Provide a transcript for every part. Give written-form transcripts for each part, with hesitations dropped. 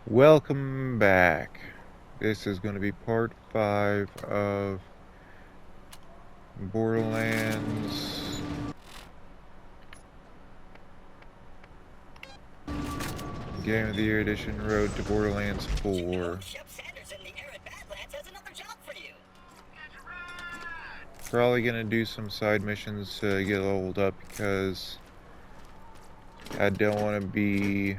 Welcome back. This is going to be part 5 of Borderlands Game of the Year Edition Road to Borderlands 4. Probably going to do some side missions to get leveled up because I don't want to be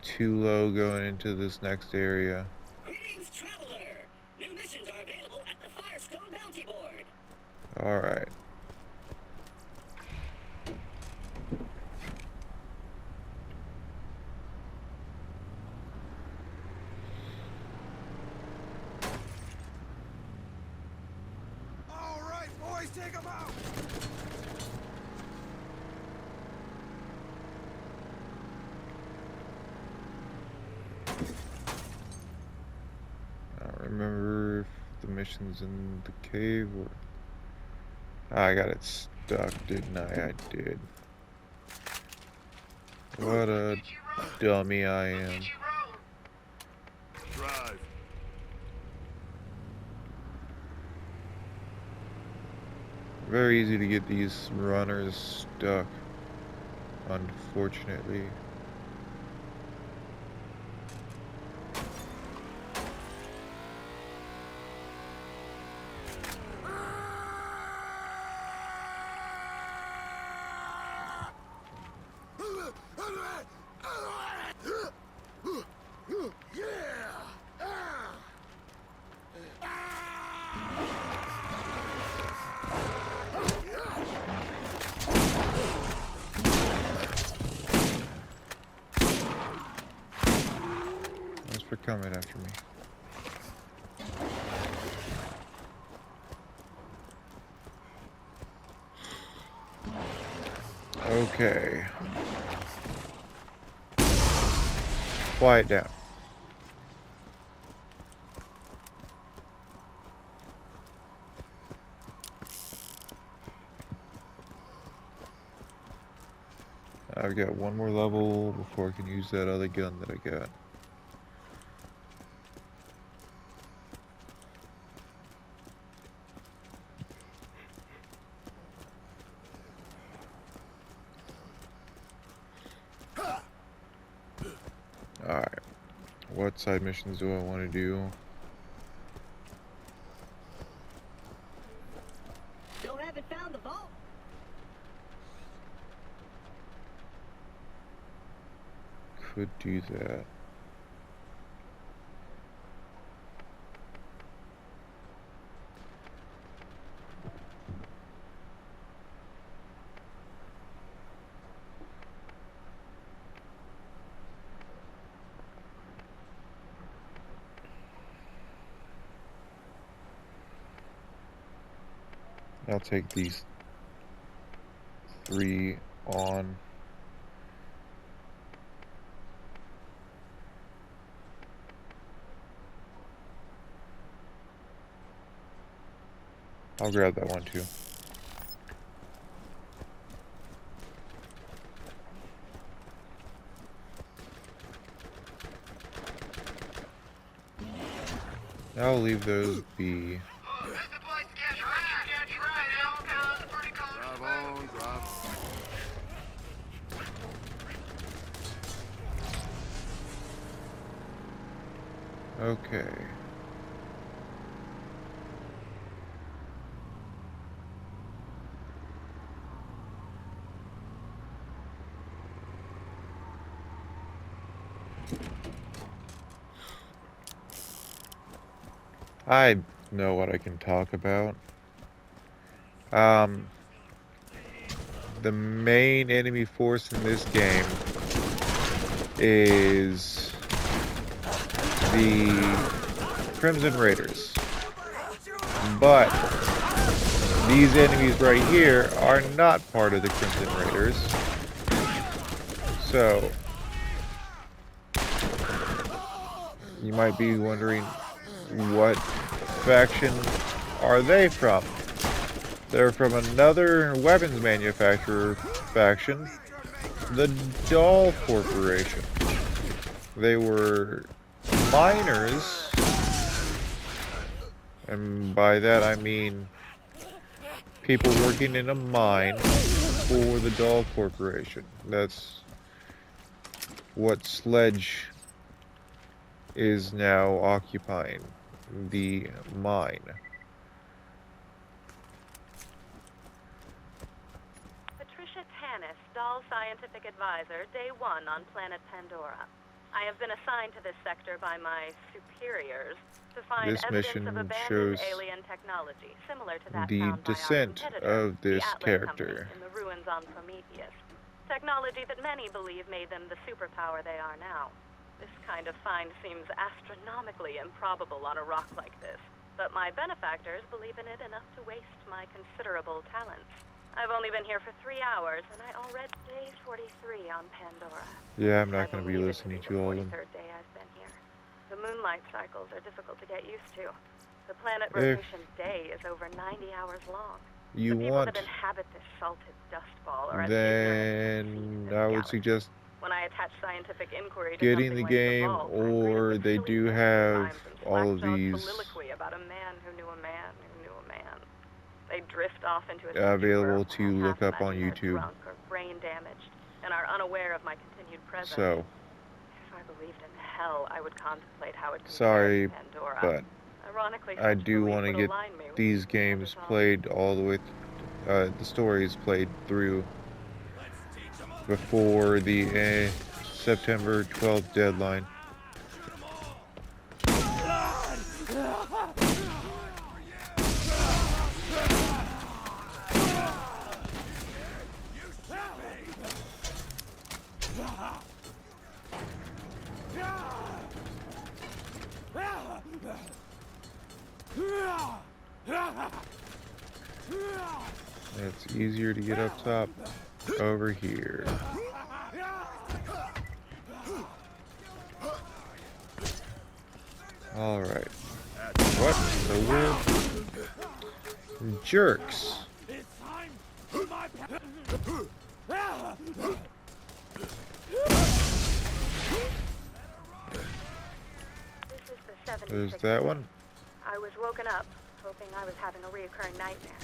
too low going into this next area. Greetings, traveler. New missions are available at the Firestone Bounty Board. Alright. Alright, boys, take them out! I don't remember if the mission's in the cave or... I got it stuck, didn't I? I did. What a dummy I am. Drive. Very easy to get these runners stuck, unfortunately. Thanks for coming after me. Okay. Quiet down. I've got one more level before I can use that other gun that I got. Alright. What side missions do I want to do? Still haven't found the vault. Could do that. I'll take these 3 on. I'll grab that one too. I'll leave those be. Drive on, drive on. Okay. I know what I can talk about. The main enemy force in this game is the Crimson Raiders. But these enemies right here are not part of the Crimson Raiders. So you might be wondering, what faction are they from? They're from another weapons manufacturer faction, the Doll Corporation. They were miners, and by that I mean people working in a mine for the Doll Corporation. That's what Sledge is now occupying, the mine. Patricia Tanis, Doll Scientific Advisor, Day 1 on planet Pandora. I have been assigned to this sector by my superiors to find This evidence mission of abandoned shows alien technology, similar to that the found by our descent competitor, of the this Atlas Company, character. in the ruins on Prometheus. Technology that many believe made them the superpower they are now. This kind of find seems astronomically improbable on a rock like this, but my benefactors believe in it enough to waste my considerable talents. I've only been here for 3 hours, and I already day 43 on Pandora. Yeah, I'm I not going to be believe it listening be to the all of them. 43rd day I've been here. The moonlight cycles are difficult to get used to. The planet If rotation day is over 90 hours long. you The people want, that inhabit this salted dust ball are as then ignorant as I the would galaxy. suggest When I attach scientific inquiry to getting something the like game, the vault, I'm or greeted with they silly do nursery have rhymes and all of slack-jawed these soliloquy about a man who knew a man who knew a man. They drift off into a available stupor to when I look half up on imagine they're YouTube. drunk or brain damaged and are unaware of my continued presence. So, If I believed in hell, I would contemplate how it compared sorry, to Pandora. but Ironically, I such do belief want to would get align me with these the games Neanderthal. played all the way, the stories played through before the September 12th deadline. It's easier to get up top over here. Alright. What in the world? Jerks. This is the 76th There's that day. one. I was woken up, hoping I was having a reoccurring nightmare.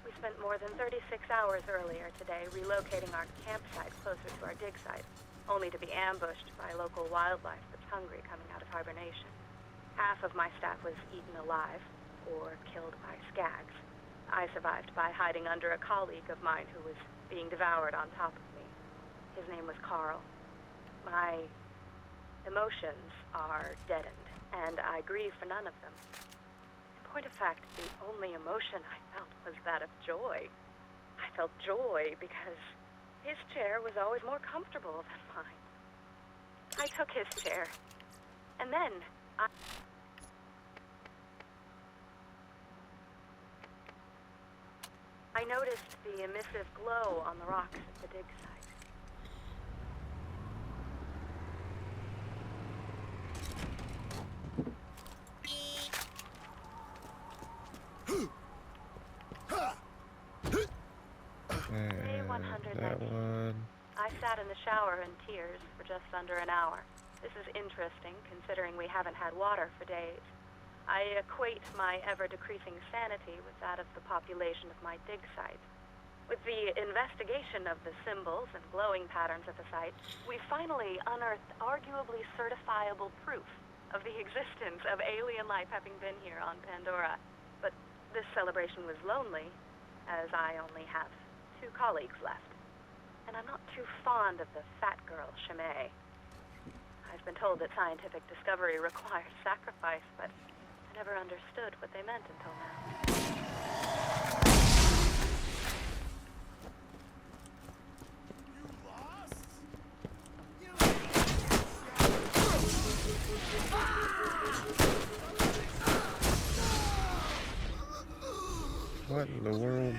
We spent more than 36 hours earlier today relocating our campsite closer to our dig site, only to be ambushed by local wildlife that's hungry coming out of hibernation. Half of my staff was eaten alive, or killed by skags. I survived by hiding under a colleague of mine who was being devoured on top of me. His name was Carl. My emotions are deadened, and I grieve for none of them. In point of fact, the only emotion I felt was that of joy. I felt joy because his chair was always more comfortable than mine. I took his chair, and then I noticed the emissive glow on the rocks at the dig site. And that one. I sat in the shower in tears for just under an hour. This is interesting, considering we haven't had water for days. I equate my ever-decreasing sanity with that of the population of my dig site. With the investigation of the symbols and glowing patterns at the site, we finally unearthed arguably certifiable proof of the existence of alien life having been here on Pandora. But this celebration was lonely, as I only have 2 colleagues left. And I'm not too fond of the fat girl, Chimay. I've been told that scientific discovery requires sacrifice, but I never understood what they meant until now. What in the world?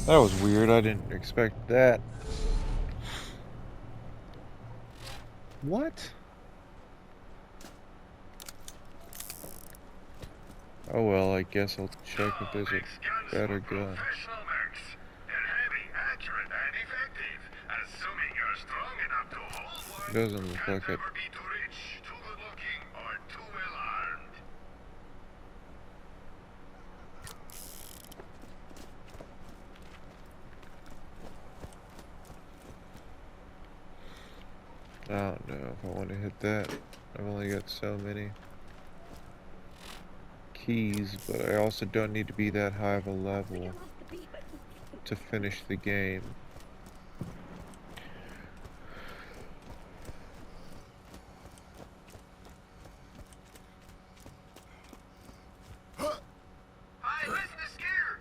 That was weird. I didn't expect that. What? Oh well, I guess I'll check if there's a better gun. Professional mechs. They're heavy, accurate, and effective. Assuming you're strong enough to hold one. Doesn't look like Can't it. ever be too rich, too good looking, or too well armed. I don't know if I want to hit that. I've only got so many keys, but I also don't need to be that high of a level to finish the game. Hey, listen to Skeeter!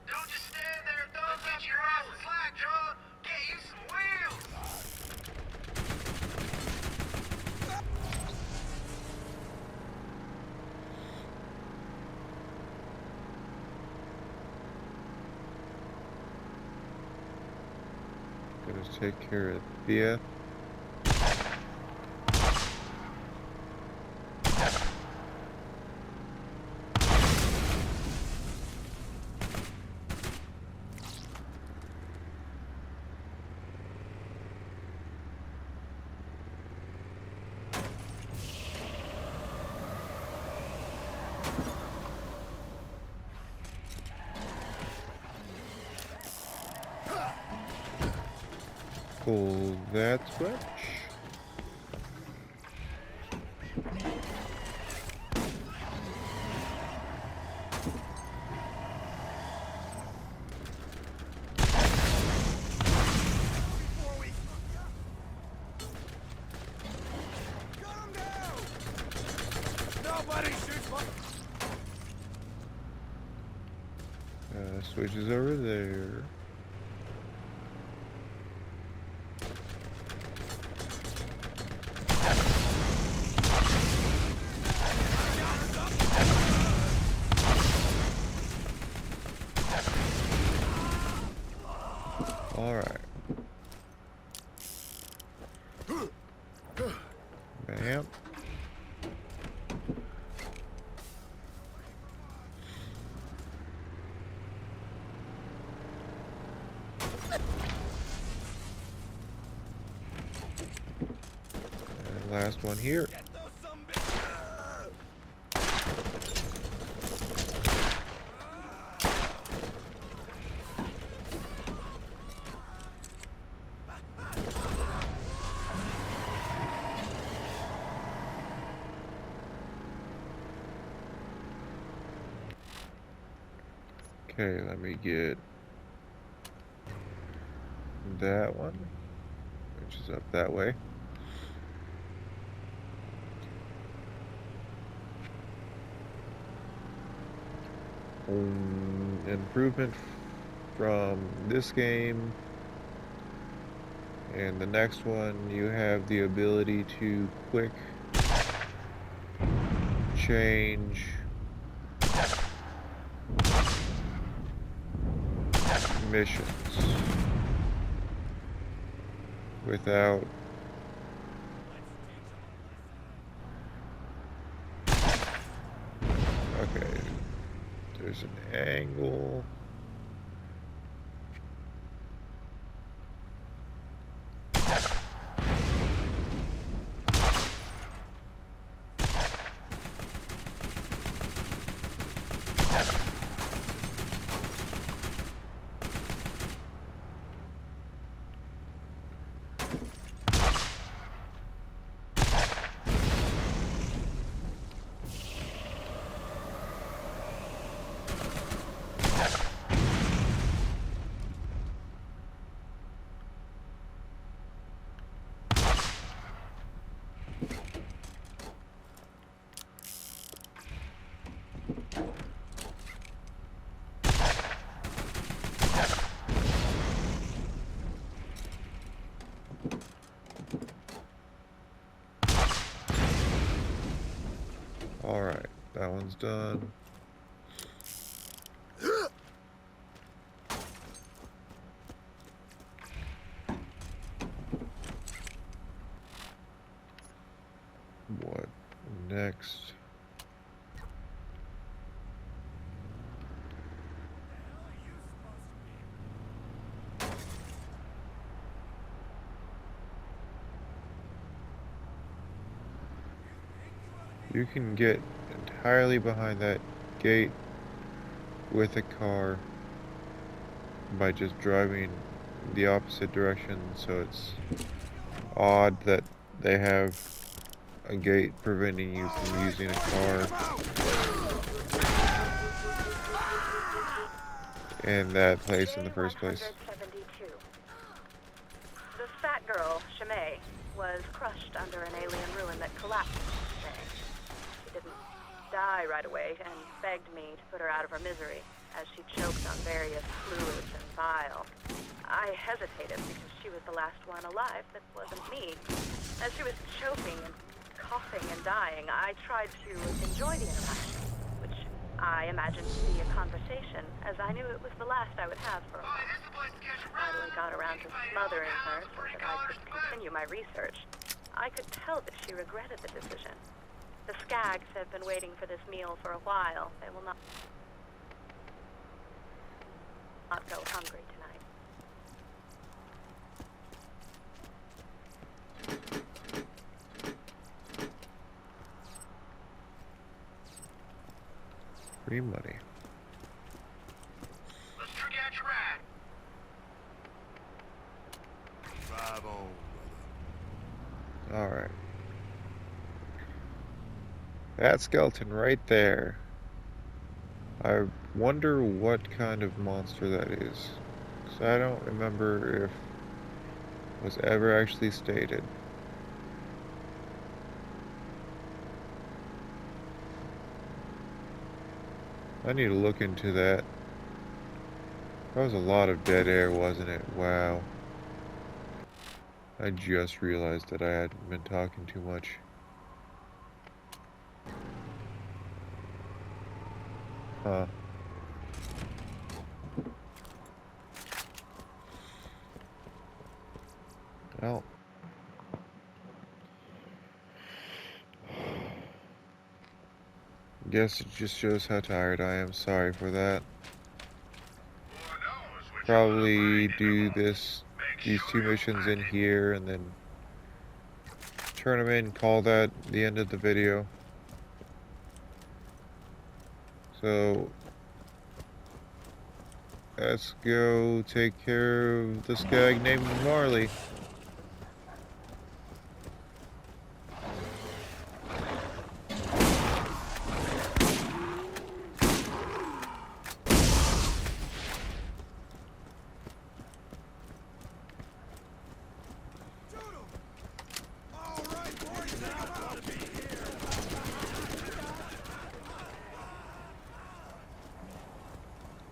Don't just stand there, don't get your ass slack, John! Get you some wheels! Gotta take care of Thea. Pull that switch. Gun him down! Nobody shoots my... Switch is over there. Alright. Bam. And last one here. Get those some bitches! Okay, let me get that one, which is up that way. Improvement from this game and the next one, you have the ability to quick change missions without okay, there's an angle. Alright, that one's done. next? You can get entirely behind that gate with a car by just driving the opposite direction, so it's odd that they have a gate preventing you from using a car in that place in the first place. J172. The fat girl, Shimei, was crushed under an alien ruin that collapsed today. She didn't die right away and begged me to put her out of her misery as she choked on various fluids and bile. I hesitated because she was the last one alive that wasn't me. As she was choking and coughing and dying, I tried to enjoy the interaction, which I imagined to be a conversation, as I knew it was the last I would have for a while. Finally got around to smothering her so that I could continue my research. I could tell that she regretted the decision. The skags have been waiting for this meal for a while. They will not go hungry tonight. Free money. Let's trick out your ride. Drive on, brother. Alright. That skeleton right there. I wonder what kind of monster that is. 'Cause I don't remember if it was ever actually stated. I need to look into that. That was a lot of dead air, wasn't it? Wow. I just realized that I hadn't been talking too much. Huh. Well. Guess it just shows how tired I am. Sorry for that. Probably do these two missions in here and then turn them in, call that the end of the video. So let's go take care of this guy named Marley.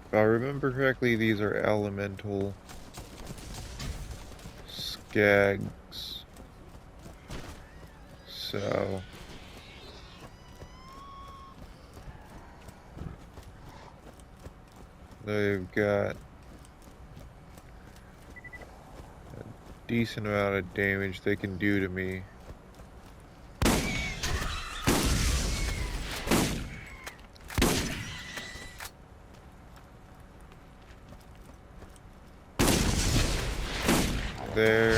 If I remember correctly, these are elemental skags. So they've got a decent amount of damage they can do to me. There.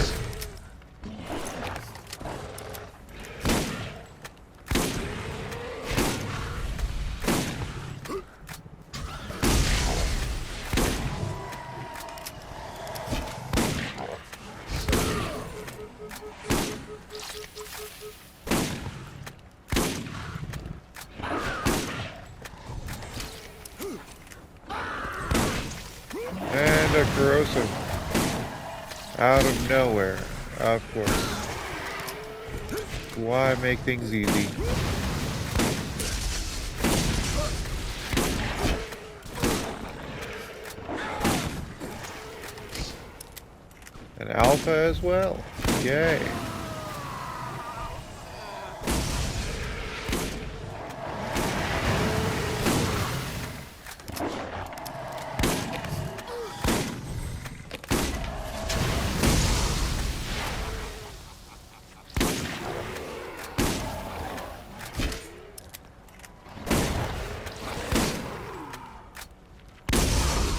And a corrosive. Out of nowhere, of course. Why make things easy? An alpha as well. Yay.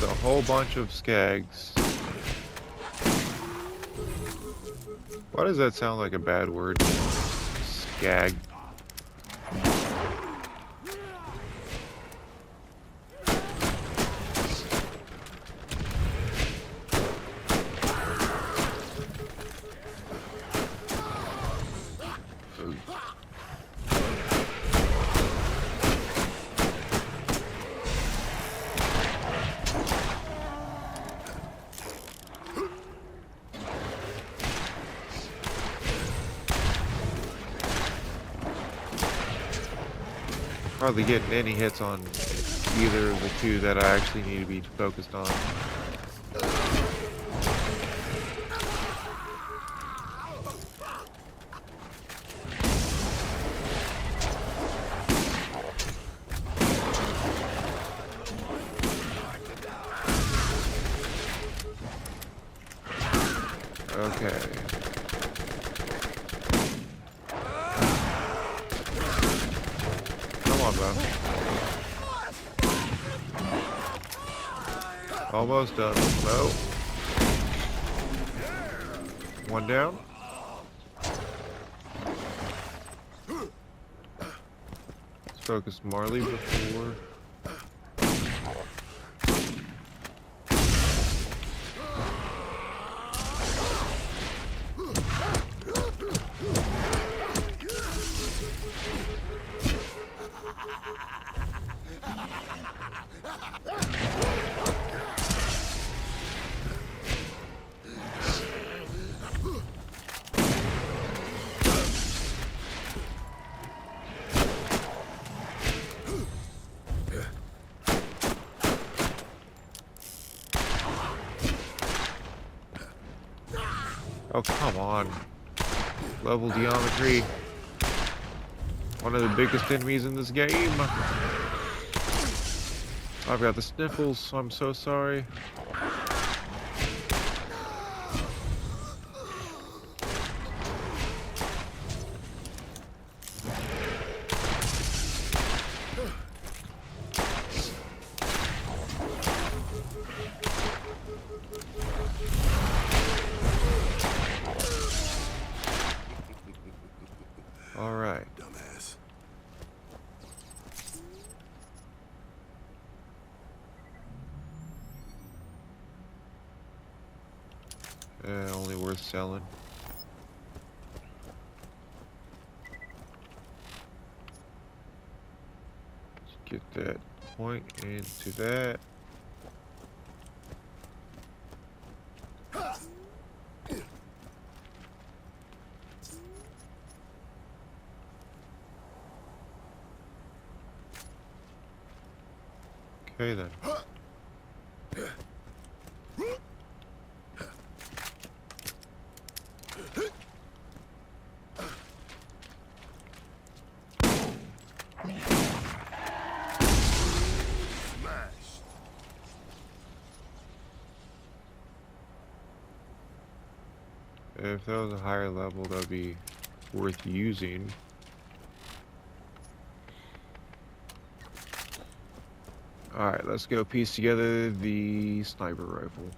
a whole bunch of skags. Why does that sound like a bad word? Skag. Hardly getting any hits on either of the two that I actually need to be focused on. Okay. Come on, bro. Almost done. No. One down. Let's focus Marley before. Oh, come on. Level geometry. One of the biggest enemies in this game. I've got the sniffles, I'm so sorry. Alright. Dumbass. Only worth selling. Let's get that point into that. Okay then. If that was a higher level, that'd be worth using. Alright, let's go piece together the sniper rifle.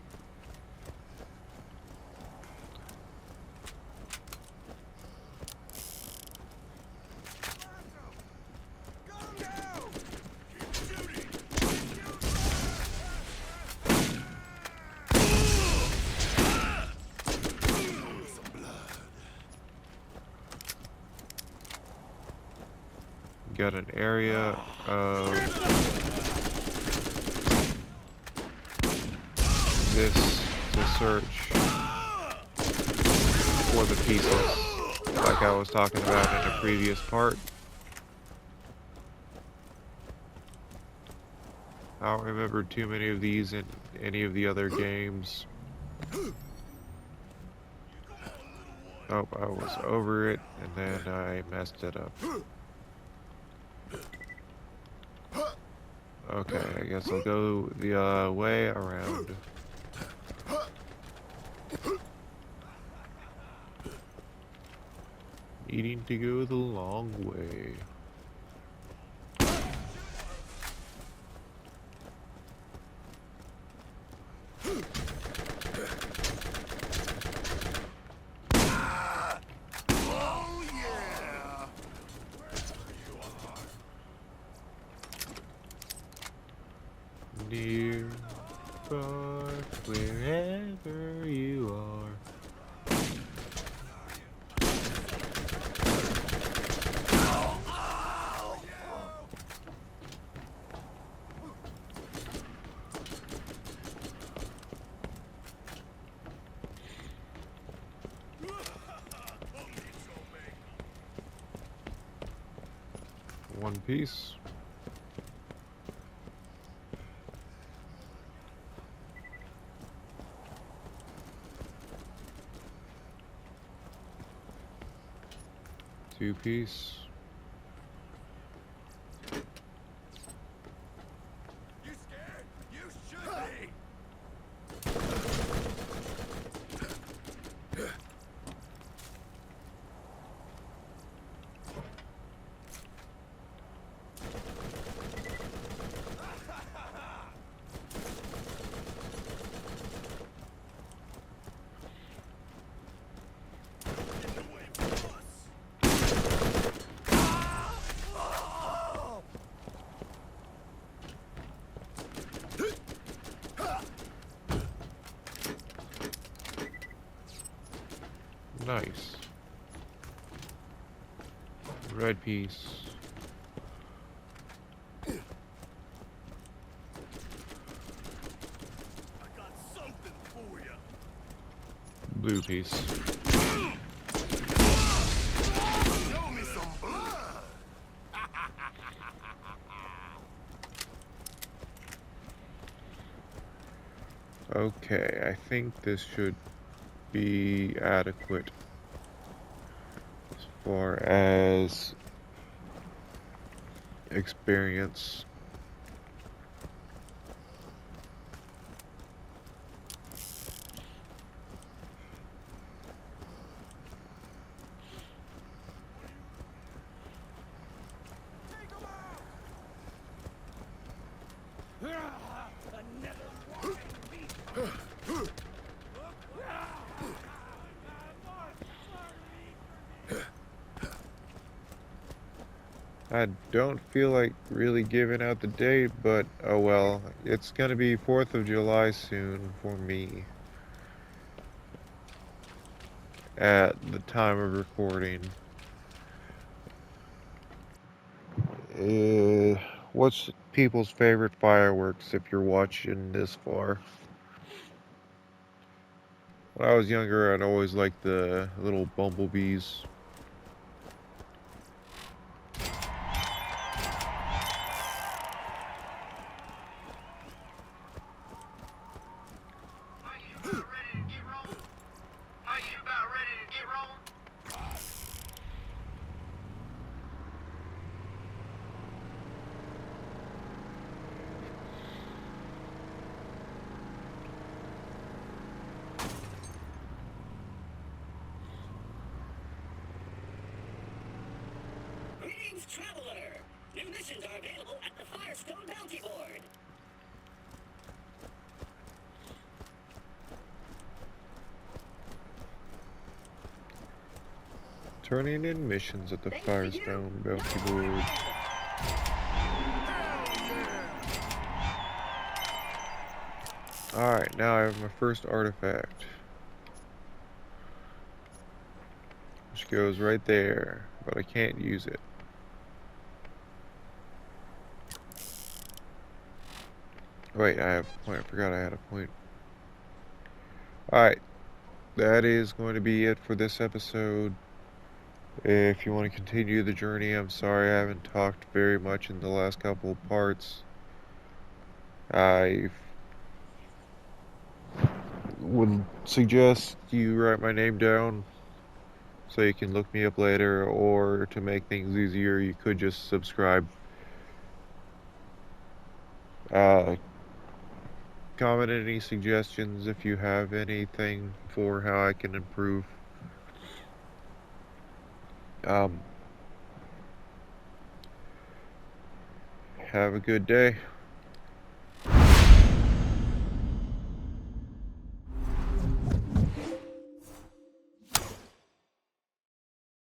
Got an area of this to search for the pieces, like I was talking about in a previous part. I don't remember too many of these in any of the other games. Oh, I was over it, and then I messed it up. Okay, I guess I'll go the way around. Needing to go the long way. near, far, wherever you are. One piece. Two piece. You scared? You should be. Nice. Red piece. I got something for you. Blue piece. Show me some blood. Okay, I think this should be adequate as far as experience. I don't feel like really giving out the date, but oh well. It's gonna be 4th of July soon for me at the time of recording. What's people's favorite fireworks if you're watching this far? When I was younger, I'd always liked the little bumblebees. Are you about ready to get rolling? Are you about ready to get rolling? Greetings, traveler. New missions are available at the Firestone Bounty Board. Turning in missions at the Firestone Bounty Board. Alright, now I have my first artifact. Which goes right there, but I can't use it. Wait, I have a point. I forgot I had a point. Alright, that is going to be it for this episode. If you want to continue the journey, I'm sorry I haven't talked very much in the last couple of parts. I would suggest you write my name down so you can look me up later, or to make things easier, you could just subscribe. Comment any suggestions if you have anything for how I can improve. Have a good day.